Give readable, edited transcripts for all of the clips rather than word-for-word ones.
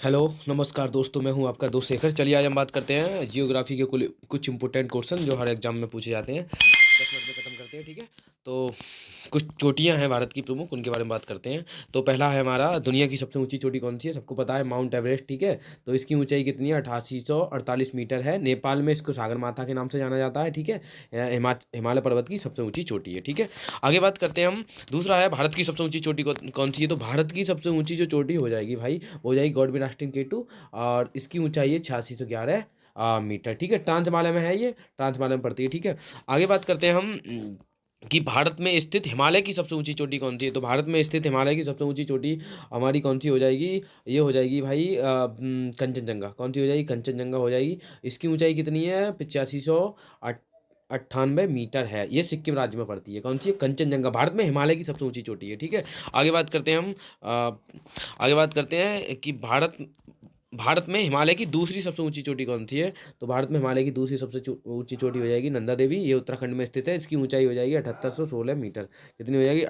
Hello नमस्कार दोस्तों, मैं हूं आपका दोस्त शेखर। चलिए आज हम बात करते हैं जियोग्राफी के कुछ इंपॉर्टेंट क्वेश्चन जो हर एग्जाम में पूछे जाते हैं। 10 मिनट में ख़त्म करते हैं, ठीक है। तो कुछ चोटियां हैं भारत की प्रमुख, उनके बारे में बात करते हैं। तो पहला है हमारा, दुनिया की सबसे ऊंची चोटी कौन सी है? सबको पता है, माउंट एवरेस्ट, ठीक है। तो इसकी ऊंचाई कितनी है? 8848 मीटर है। नेपाल में इसको सागर माथा के नाम से जाना जाता है, ठीक है। हिमालय पर्वत की सबसे ऊंची चोटी है, ठीक है। आगे बात करते हैं हम। दूसरा है, भारत की सबसे ऊंची चोटी कौन सी है? तो भारत की सबसे ऊंची जो चोटी हो जाएगी भाई, हो जाएगी गॉड राष्ट्रीय केटू, और इसकी ऊंचाई है 8611 मीटर, ठीक है। ट्रांस हिमालय में है, ये ट्रांस हिमालय में पड़ती है, ठीक है। आगे बात करते हैं हम कि भारत में स्थित हिमालय की सबसे ऊंची चोटी कौन सी है? तो भारत में स्थित हिमालय की सबसे ऊंची चोटी हमारी कौन सी हो जाएगी? ये हो जाएगी भाई कंचनजंगा। कौन सी हो जाएगी? कंचनजंगा हो जाएगी। इसकी ऊंचाई कितनी है? 8598 मीटर है। ये सिक्किम राज्य में पड़ती है। कौन सी है? कंचनजंगा भारत में हिमालय की सबसे ऊंची चोटी है, ठीक है। आगे बात करते हैं हम। आगे बात करते हैं कि भारत में हिमालय की दूसरी सबसे ऊंची चोटी कौन सी है? तो भारत में हिमालय की दूसरी सबसे ऊंची चोटी हो जाएगी नंदा देवी। ये उत्तराखंड में स्थित है। इसकी ऊंचाई हो जाएगी 7816 मीटर। कितनी हो जाएगी?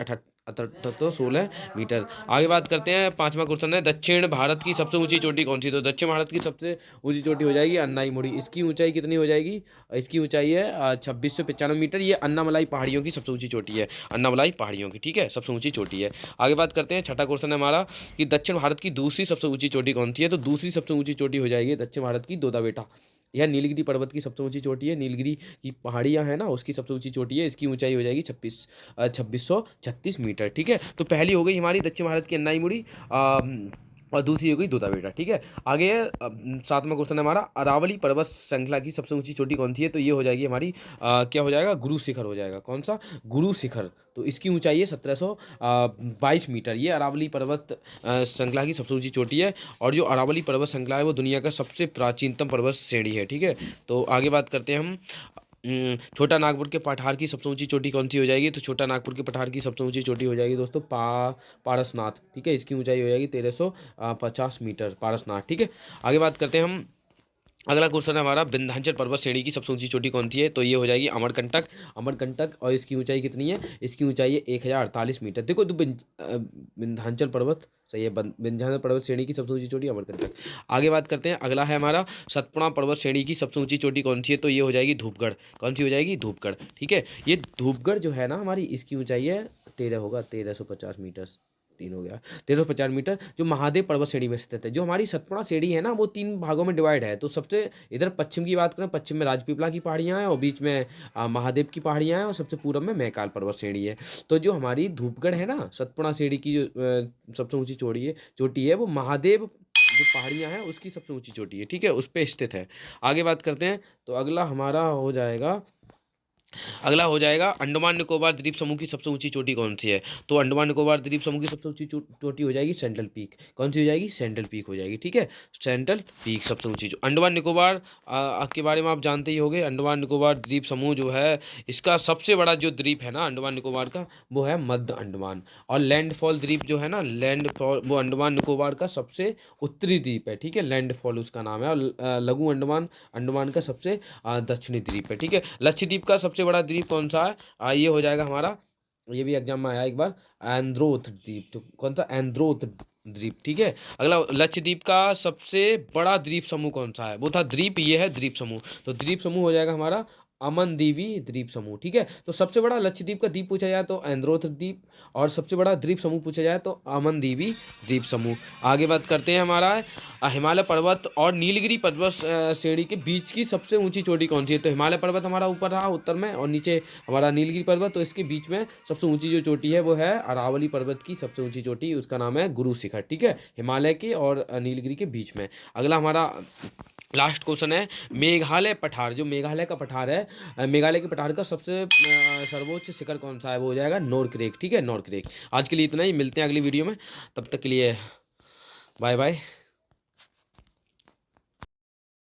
7816 मीटर। आगे बात करते हैं, पांचवा क्वेश्चन है, दक्षिण भारत की सबसे ऊंची चोटी कौन सी? तो दक्षिण भारत की सबसे ऊंची चोटी हो जाएगी अन्नाईमुड़ी। इसकी ऊंचाई कितनी हो जाएगी? इसकी ऊंचाई है 2695 मीटर। ये अन्नामलाई पहाड़ियों की सबसे ऊंची चोटी है। अन्नामलाई पहाड़ियों की, ठीक है, सबसे ऊंची चोटी है। आगे बात करते हैं, छठा क्वेश्चन है हमारा कि दक्षिण भारत की दूसरी सबसे ऊंची चोटी कौन सी है? तो दूसरी सबसे ऊंची चोटी हो जाएगी दक्षिण भारत की दोदा बेटा। यह नीलगिरी पर्वत की सबसे ऊंची चोटी है। नीलगिरी की पहाड़ियां है ना, उसकी सबसे ऊंची चोटी है। इसकी ऊंचाई हो जाएगी 2636 मीटर, ठीक है। तो पहली हो गई हमारी दक्षिण भारत की अन्नाईमुड़ी, और दूसरी हो गई दोदा बेटा, ठीक है। आगे सातवां क्वेश्चन है हमारा, अरावली पर्वत श्रृंखला की सबसे ऊंची चोटी कौन सी है? तो ये हो जाएगी हमारी क्या हो जाएगा? गुरु शिखर हो जाएगा। कौन सा? गुरु शिखर। तो इसकी ऊंचाई है 1722 मीटर। ये अरावली पर्वत श्रृंखला की सबसे ऊंची चोटी है। और जो अरावली पर्वत श्रृंखला है वो दुनिया का सबसे प्राचीनतम पर्वत श्रेणी है, ठीक है। तो आगे बात करते हैं हम। छोटा नागपुर के पठार की सबसे ऊंची चोटी कौन सी हो जाएगी? तो छोटा नागपुर के पठार की सबसे ऊंची चोटी हो जाएगी दोस्तों पारसनाथ, ठीक है। इसकी ऊंचाई हो जाएगी 1350 मीटर, पारसनाथ, ठीक है। आगे बात करते हैं हम। अगला क्वेश्चन है हमारा, विंध्याचल पर्वत श्रेणी की सबसे ऊंची चोटी कौन सी है? तो ये हो जाएगी अमरकंटक। अमरकंटक, और इसकी ऊंचाई कितनी है? इसकी ऊंचाई है 1048 मीटर। देखो तो विंध्याचल पर्वत सही है। विंध्याचल पर्वत श्रेणी की सबसे ऊंची चोटी अमरकंटक। आगे बात करते हैं, अगला है हमारा, सतपुड़ा पर्वत श्रेणी की सबसे ऊंची चोटी कौन सी है? तो ये हो जाएगी धूपगढ़। कौन सी हो जाएगी? धूपगढ़, ठीक है। ये धूपगढ़ जो है ना हमारी, इसकी ऊंचाई है 1350 मीटर। तीन हो गया, 1350 मीटर, जो महादेव पर्वत श्रेणी में स्थित है। जो हमारी सतपुड़ा श्रेणी है ना, वो तीन भागों में डिवाइड है। तो सबसे इधर पश्चिम की बात करें, पश्चिम में राजपीपला की पहाड़ियां हैं, और बीच में महादेव की पहाड़ियां हैं, और सबसे पूर्व में मैकाल पर्वत श्रेणी है। तो जो हमारी धूपगढ़ है ना, सतपुड़ा श्रेणी की जो सबसे ऊंची चोटी है वो महादेव जो पहाड़ियां हैं उसकी सबसे ऊंची चोटी है, ठीक है, उस पर स्थित है। आगे बात करते हैं, तो अगला हो जाएगा अंडमान निकोबार द्वीप समूह की सबसे ऊंची चोटी कौन सी है? तो अंडमान निकोबार द्वीप समूह की सबसे ऊंची चोटी हो जाएगी सेंट्रल पीक। कौन सी हो जाएगी? सेंट्रल पीक हो जाएगी, ठीक है। सेंट्रल पीक सबसे ऊंची जो अंडमान निकोबार के बारे में आप जानते ही होंगे। अंडमान निकोबार द्वीप समूह जो है, इसका सबसे बड़ा जो द्वीप है ना अंडमान निकोबार का, वो है मध्य अंडमान। और लैंडफॉल द्वीप जो है ना, लैंडफॉल, वो अंडमान निकोबार का सबसे उत्तरी द्वीप है, ठीक है। लैंडफॉल उसका नाम है। और लघु अंडमान अंडमान का सबसे दक्षिणी द्वीप है, ठीक है। लक्षद्वीप का सबसे बड़ा द्वीप कौन सा है? ये हो जाएगा हमारा, ये भी एग्जाम में आया एक बार, एंद्रोथ द्वीप। तो कौन सा? एंद्रोथ द्वीप, ठीक है। अगला, लक्षद्वीप का सबसे बड़ा द्वीप समूह कौन सा है? वो था द्वीप, ये है द्वीप समूह। तो द्वीप समूह हो जाएगा हमारा अमनदीवी द्वीप समूह, ठीक है। तो सबसे बड़ा लक्षद्वीप का द्वीप पूछा जाए तो एंद्रोथ द्वीप, और सबसे बड़ा द्वीप समूह पूछा जाए तो अमनदीवी द्वीप समूह। आगे बात करते हैं हमारा, हिमालय पर्वत और नीलगिरी पर्वत श्रेणी के बीच की सबसे ऊंची चोटी कौन सी है? तो हिमालय पर्वत हमारा ऊपर रहा उत्तर में, और नीचे हमारा नीलगिरी पर्वत। तो इसके बीच में सबसे ऊंची जो चोटी है वो है अरावली पर्वत की सबसे ऊंची चोटी, उसका नाम है गुरु शिखर, ठीक है। हिमालय के और नीलगिरी के बीच में। अगला हमारा लास्ट क्वेश्चन है, मेघालय पठार, जो मेघालय का पठार है, मेघालय के पठार का सबसे सर्वोच्च शिखर कौन सा है? वो हो जाएगा नोरक्रेक, ठीक है, नोरक्रेक। आज के लिए इतना ही, मिलते हैं अगली वीडियो में, तब तक के लिए बाय बाय।